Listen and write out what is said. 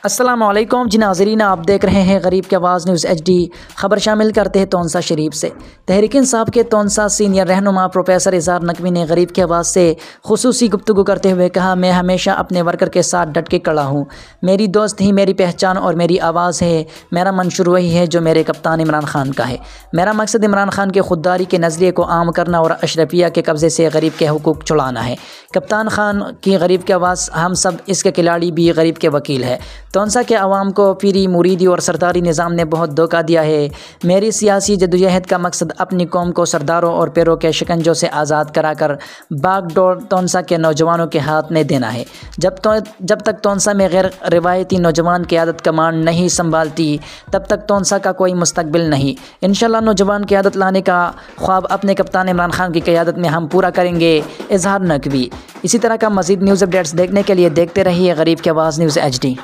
अस्सलाम वालेकुम जी नाज़रीन, आप देख रहे हैं गरीब की आवाज़ न्यूज़ HD। ख़बर शामिल करते हैं तौंसा शरीफ से। तहरीक इंसाफ के तौंसा सीनियर रहनुमा प्रोफेसर इज़हार नकवी ने गरीब की आवाज़ से खुसूसी गुफ्तगू करते हुए कहा, मैं हमेशा अपने वर्कर के साथ डट के खड़ा हूँ। मेरी दोस्त ही मेरी पहचान और मेरी आवाज़ है। मेरा मंशूर वही है जो मेरे कप्तान इमरान खान का है। मेरा मकसद इमरान खान के खुददारी के नज़रिए को आम करना और अशरफिया के कब्ज़े से गरीब के हुकूक छुड़ाना है। कप्तान खान की गरीब की आवाज़ हम सब इसके खिलाड़ी भी गरीब के वकील है। तौंसा के अवाम को पीरी मुरीदी और सरदारी निज़ाम ने बहुत धोखा दिया है। मेरी सियासी जदोजहद का मकसद अपनी कौम को सरदारों और पैरों के शिकंजों से आज़ाद कराकर बागडोर तौंसा के नौजवानों के हाथ में देना है। जब तक तौंसा में गैर रिवायती नौजवान क़यादत कमान नहीं संभालती तब तक तौंसा का कोई मुस्तकबिल नहीं। इंशाअल्लाह नौजवान क़यादत लाने का ख्वाब अपने कप्तान इमरान खान की क़यादत में हम पूरा करेंगे। इज़हार नकवी। इसी तरह का मज़ीद न्यूज़ अपडेट्स देखने के लिए देखते रहिए गरीब की आवाज़ न्यूज़ HD।